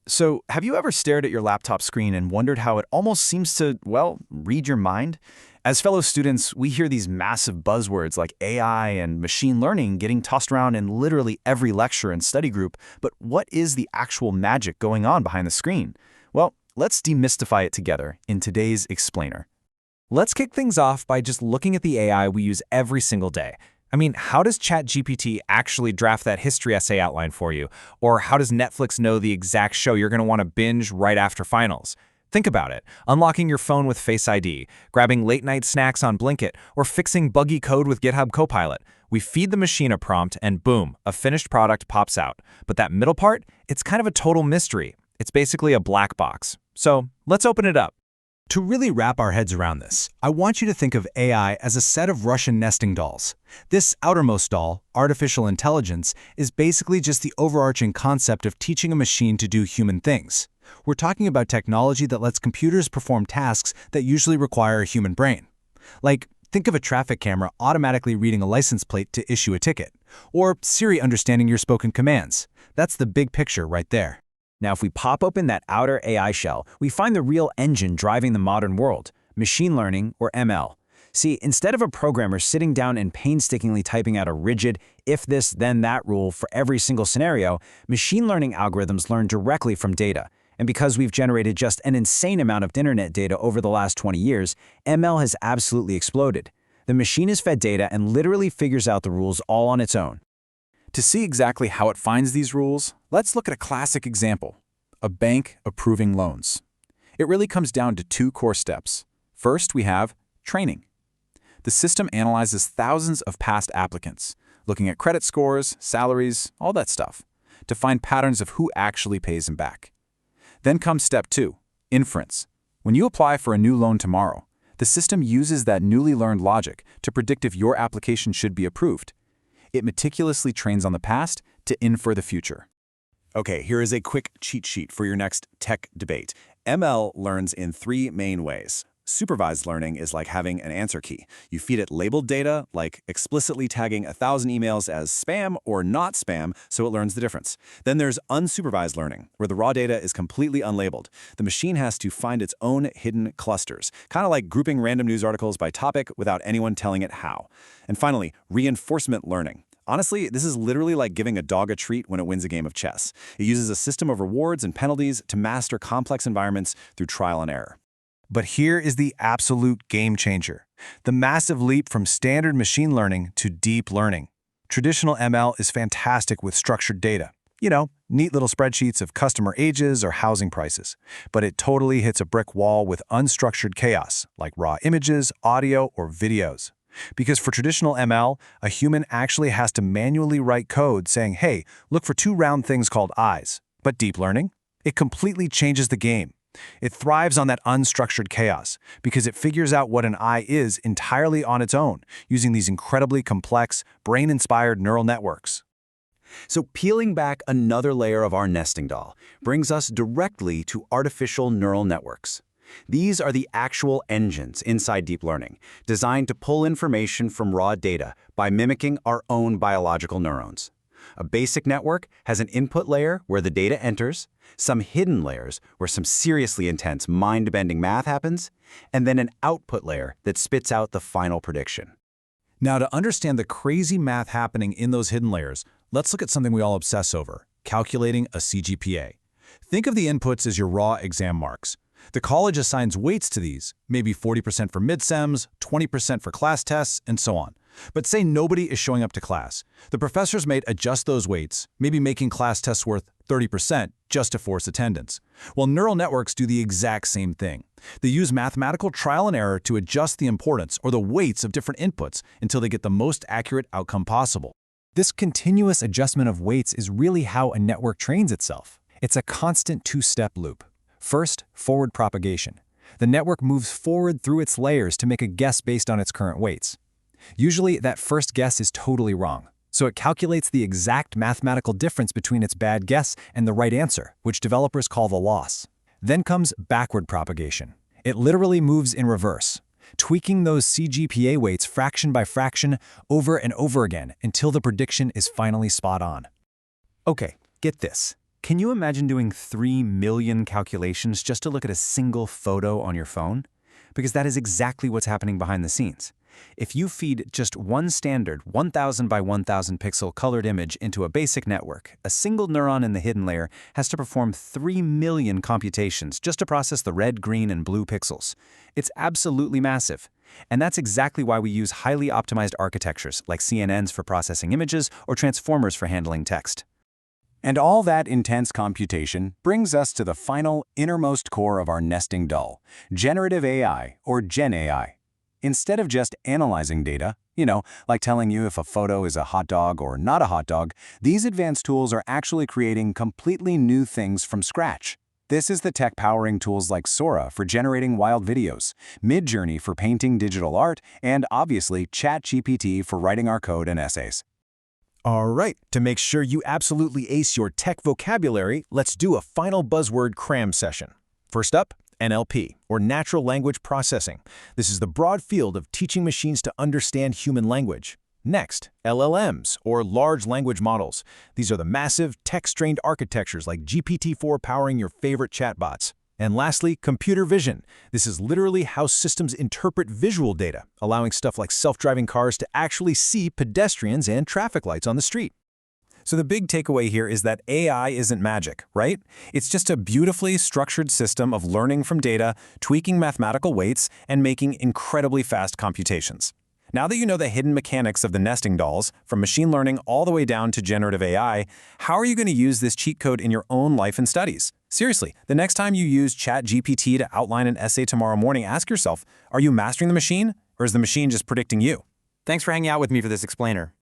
So, have you ever stared at your laptop screen and wondered how it almost seems to, well, read your mind? As fellow students, we hear these massive buzzwords like AI and machine learning getting tossed around in literally every lecture and study group, but what is the actual magic going on behind the screen? Well, let's demystify it together in today's Explainer. Let's kick things off by just looking at the AI we use every single day. I mean, how does ChatGPT actually draft that history essay outline for you? Or how does Netflix know the exact show you're going to want to binge right after finals? Think about it. Unlocking your phone with Face ID, grabbing late-night snacks on Blinkit, or fixing buggy code with GitHub Copilot. We feed the machine a prompt and boom, a finished product pops out. But that middle part, it's kind of a total mystery. It's basically a black box. So let's open it up. To really wrap our heads around this, I want you to think of AI as a set of Russian nesting dolls. This outermost doll, artificial intelligence, is basically just the overarching concept of teaching a machine to do human things. We're talking about technology that lets computers perform tasks that usually require a human brain. Like, think of a traffic camera automatically reading a license plate to issue a ticket, or Siri understanding your spoken commands. That's the big picture right there. Now, if we pop open that outer AI shell, we find the real engine driving the modern world, machine learning, or ML. See, instead of a programmer sitting down and painstakingly typing out a rigid, if this, then that rule for every single scenario, machine learning algorithms learn directly from data. And because we've generated just an insane amount of internet data over the last 20 years, ML has absolutely exploded. The machine is fed data and literally figures out the rules all on its own. To see exactly how it finds these rules, let's look at a classic example, a bank approving loans. It really comes down to two core steps. First, we have training. The system analyzes thousands of past applicants, looking at credit scores, salaries, all that stuff, to find patterns of who actually pays them back. Then comes step two, inference. When you apply for a new loan tomorrow, the system uses that newly learned logic to predict if your application should be approved. It meticulously trains on the past to infer the future. Okay, here is a quick cheat sheet for your next tech debate. ML learns in three main ways. Supervised learning is like having an answer key. You feed it labeled data, like explicitly tagging 1,000 emails as spam or not spam, so it learns the difference. Then there's unsupervised learning, where the raw data is completely unlabeled. The machine has to find its own hidden clusters, kind of like grouping random news articles by topic without anyone telling it how. And finally, reinforcement learning. Honestly, this is literally like giving a dog a treat when it wins a game of chess. It uses a system of rewards and penalties to master complex environments through trial and error. But here is the absolute game changer, the massive leap from standard machine learning to deep learning. Traditional ML is fantastic with structured data. You know, neat little spreadsheets of customer ages or housing prices. But it totally hits a brick wall with unstructured chaos, like raw images, audio, or videos. Because for traditional ML, a human actually has to manually write code saying, hey, look for two round things called eyes. But deep learning? It completely changes the game. It thrives on that unstructured chaos because it figures out what an eye is entirely on its own, using these incredibly complex, brain-inspired neural networks. So peeling back another layer of our nesting doll brings us directly to artificial neural networks. These are the actual engines inside deep learning, designed to pull information from raw data by mimicking our own biological neurons. A basic network has an input layer where the data enters, some hidden layers where some seriously intense mind-bending math happens, and then an output layer that spits out the final prediction. Now, to understand the crazy math happening in those hidden layers, let's look at something we all obsess over, calculating a CGPA. Think of the inputs as your raw exam marks. The college assigns weights to these, maybe 40% for midsems, 20% for class tests, and so on. But say nobody is showing up to class. The professors may adjust those weights, maybe making class tests worth 30% just to force attendance. Well, neural networks do the exact same thing. They use mathematical trial and error to adjust the importance or the weights of different inputs until they get the most accurate outcome possible. This continuous adjustment of weights is really how a network trains itself. It's a constant two-step loop. First, forward propagation. The network moves forward through its layers to make a guess based on its current weights. Usually, that first guess is totally wrong, so it calculates the exact mathematical difference between its bad guess and the right answer, which developers call the loss. Then comes backward propagation. It literally moves in reverse, tweaking those CGPA weights fraction by fraction over and over again until the prediction is finally spot on. Okay, get this. Can you imagine doing 3 million calculations just to look at a single photo on your phone? Because that is exactly what's happening behind the scenes. If you feed just one standard 1000 by 1000 pixel colored image into a basic network, a single neuron in the hidden layer has to perform 3 million computations just to process the red, green, and blue pixels. It's absolutely massive. And that's exactly why we use highly optimized architectures like CNNs for processing images or transformers for handling text. And all that intense computation brings us to the final, innermost core of our nesting doll, generative AI, or Gen AI. Instead of just analyzing data, like telling you if a photo is a hot dog or not a hot dog, these advanced tools are actually creating completely new things from scratch. This is the tech powering tools like Sora for generating wild videos, Midjourney for painting digital art, and obviously ChatGPT for writing our code and essays. All right, to make sure you absolutely ace your tech vocabulary, let's do a final buzzword cram session. First up, NLP, or Natural Language Processing. This is the broad field of teaching machines to understand human language. Next, LLMs, or Large Language Models. These are the massive, text-trained architectures like GPT-4 powering your favorite chatbots. And lastly, computer vision. This is literally how systems interpret visual data, allowing stuff like self-driving cars to actually see pedestrians and traffic lights on the street. So the big takeaway here is that AI isn't magic, right? It's just a beautifully structured system of learning from data, tweaking mathematical weights, and making incredibly fast computations. Now that you know the hidden mechanics of the nesting dolls, from machine learning all the way down to generative AI, how are you going to use this cheat code in your own life and studies? Seriously, the next time you use ChatGPT to outline an essay tomorrow morning, ask yourself, are you mastering the machine, or is the machine just predicting you? Thanks for hanging out with me for this explainer.